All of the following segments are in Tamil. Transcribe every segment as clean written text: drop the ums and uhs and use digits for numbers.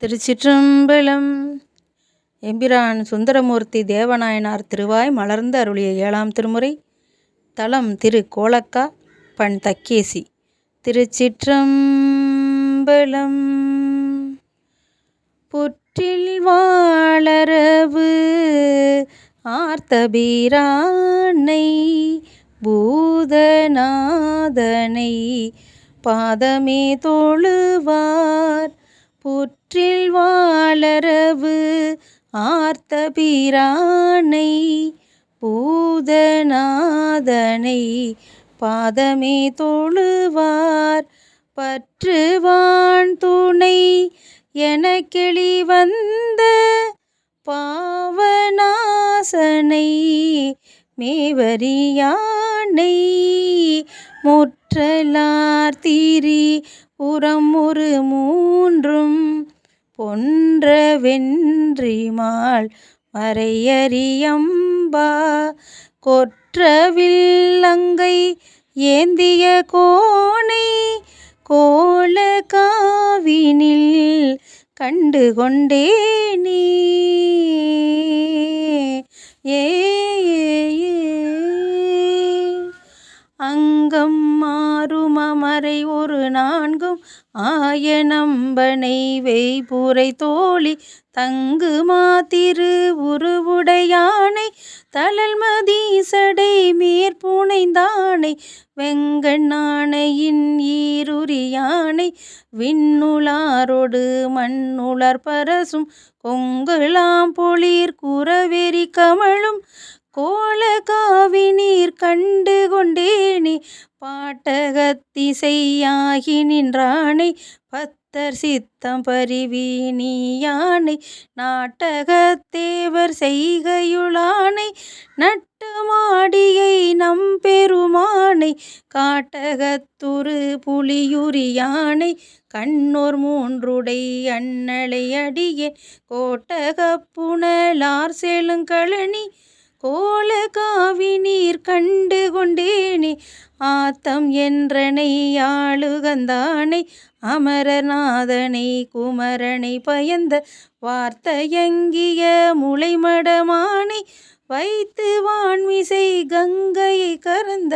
திருச்சிற்றம்பலம். எம்பிரான் சுந்தரமூர்த்தி தேவநாயனார் திருவாய் மலர்ந்து அருளிய 7ஆம் திருமுறை. தலம் திரு கோலக்கா, பண் தக்கேசி. திருச்சிற்றம்பலம். புற்றில் வாழரவு ஆர்த்தபிரானை பூதநாதனை பாதமே தொழுவார். புற்றில் வாழரவு ஆர்த்தபிரானை பூதநாதனை பாதமே தொழுவார். பற்றுவான் துணை எனக்கெளி வந்த பாவநாசனை மேவரியானை முற்றலார் திரி புறம் ஒரு மூன்றும் பொன்ற வென்றிமால் மறையறியம்பா கொற்றவில்லங்கை ஏந்திய கோனை கோல காவினில் கண்டு கொண்டேனே. அங்கம் மாறுமமரை ஒரு நான்கும் ஆயனம்பனை வெய்புரை தோழி தங்கு மாத்திரு உருவுடையானை தளல்மதி சடை மேற்புனைந்தானை வெங்கண்ணானையின் ஈருரியானை விண்ணுளாரோடு மண்ணுளார் பரசும் கொங்குலாம் பொழிர் குறவெறி கமழும் கோல காவினீர் கண்டு கொண்டேனே. பாட்டகத்திசையாகி நின்றானை பத்தர் சித்தம் பரிவீனியானை நாட்டகத்தேவர் செய்கையுளானை நட்டமாடியை நம்பெருமானை காட்டகத்துரு புலியுரியானை கண்ணோர் மூன்றுடை அண்ணலை அடியே கோட்டகப்புணலார் செழுங்கழனி கோல காவினீர் கண்டு கொண்டேனே. ஆத்தம் என்றனை ஆளுகந்தானை அமரநாதனை குமரனை பயந்த வார்த்தையங்கிய முளைமடமானை வைத்து வான்மிசை கங்கையை கறந்த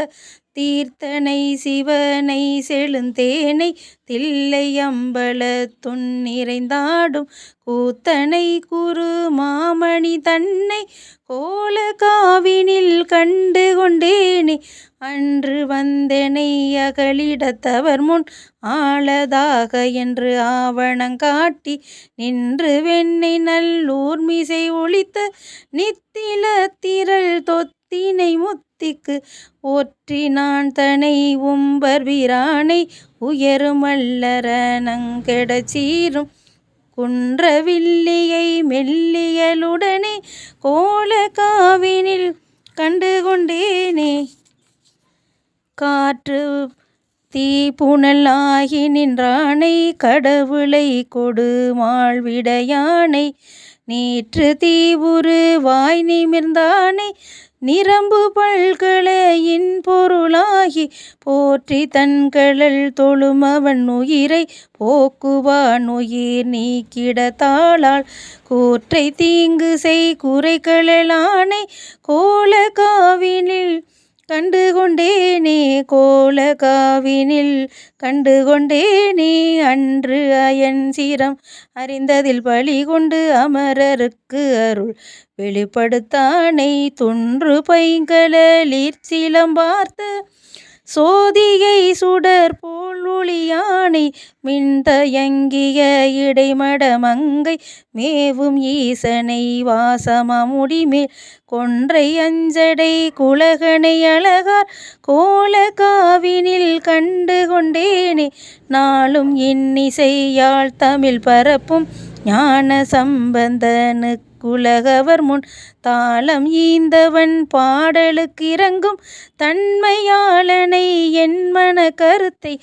தீர்த்தனை சிவனை செழுந்தேனை தில்லை அம்பல துன்னிறைந்தாடும் கூத்தனை குரு மாமணி தன்னை கோல காவினில் கண்டு கொண்டேனே. அன்று வந்தெனை அகலிடத்தவர் முன் ஆளதாக என்று ஆவணங்காட்டி நின்று வெண்ணை நல்லூர்மிசை ஒளித்த நித்தில திரள் தொத்தினை முத்திக்கு ஒற்றினான் தனை உம்பர் வீரானை உயருமல்லர நங்கெடச் சீரும் குன்றவில்லியை மெல்லியலுடனே கோல காவினில் கண்டு கொண்டேனே. காற்று தீ புனல் ஆகி நின்றானை கடவுளை கொடு மாழ்விடையானை நீற்று தீவுரு வாய் நிமிர்ந்தானை நிரம்பு பல்களையின் பொருளாகி போற்றி தன்கழல் தொழுமவன் உயிரை போக்குவான் உயிர் நீக்கிட தாளால் கூற்றை தீங்கு செய் குறைகளலானை கோல காவினில் கண்டு கொண்டேனே. கோல காவினில் கண்டு கொண்டேனே. அன்று அயன் சீரம் அறிந்ததில் பலி கொண்டு அமரருக்கு அருள் வெளிப்படுத்தானை துன்று பைங்கலீர் சிலம்பார்த்த சோதியை சுடர் போல் ஒளியானை மின்தயங்கிய இடைமடமங்கை மேவும் ஈசனை வாசமமுடிமேல் கொன்றை அஞ்சடை குலகனை அழகார் கோல காவினில் கண்டு கொண்டேனே. நாளும் இன்னிசையால் தமிழ் பரப்பும் ஞான சம்பந்தனு குலகவர் முன் தாளம் ஈந்தவன் பாடலுக்கு இறங்கும் தன்மையாளனை என் மன கருத்தை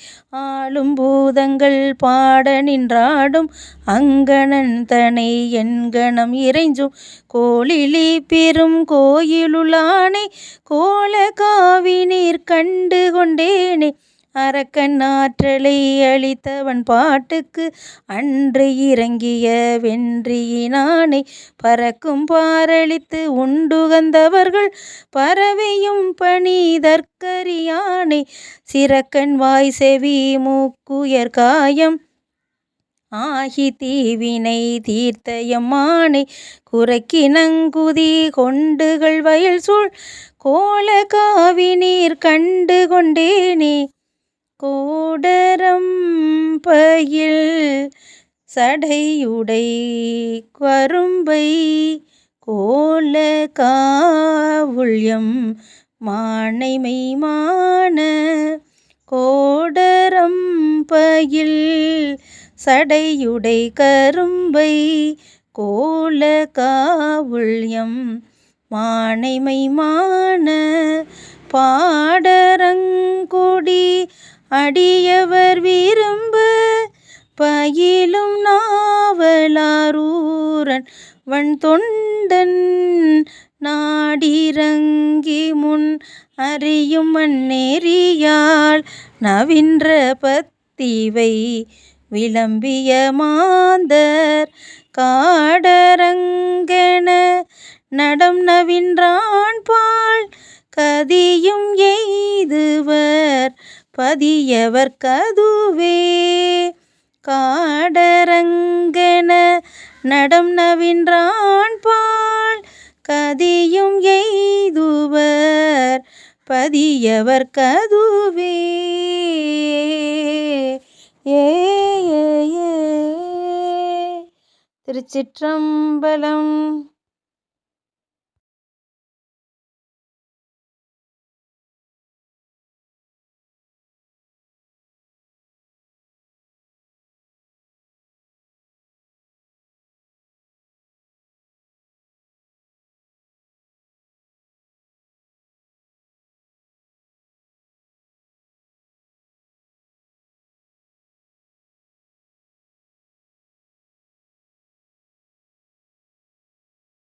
ஆளும் பூதங்கள் பாட நின்றாடும் அங்கணன் தனை என்கணம் இறைஞ்சும் கோளிலி பெரும் கோயிலுளானை கோல காவினீர் கண்டு கொண்டேனே. அரக்கன் ஆற்றலை அளித்தவன் பாட்டுக்கு அன்று இறங்கிய வென்றியினானை பறக்கும் பாரளித்து உண்டுகந்தவர்கள் பறவையும் பணிதற்கரியானை சிறக்கன் வாய் செவி மூக்குயர் காயம் ஆகி தீவினை தீர்த்த எம்மானை குறைக்கினங்குதி கொண்டுகள் வயல் சூழ் கோல காவி நீர் கண்டு கொண்டேனே கோடரம் பயில் சடையுடை கரும்பை கோல காவுள்யம் மானைமை மான கோடரம் பயில் சடையுடை கரும்பை கோல காவுள்யம் மானைமை மான பாடரங்கொடி அடியவர் விரும்ப பயிலும் நாவலாரூரன் வன் தொண்டன் நாடிரங்கி முன் அறியும் மண்ணெறியால் நவின்ற பத்திவை விளம்பிய மாந்தர் காடரங்கென நடம் நவின்றான் பால் கதியும் எய்துவர் பதியவர் கதுவே காடரங்கென நடம் நவின்றான் பால் கதியும் எய்துவர் பதியவர் கதுவே. திருச்சிற்றம்பலம்.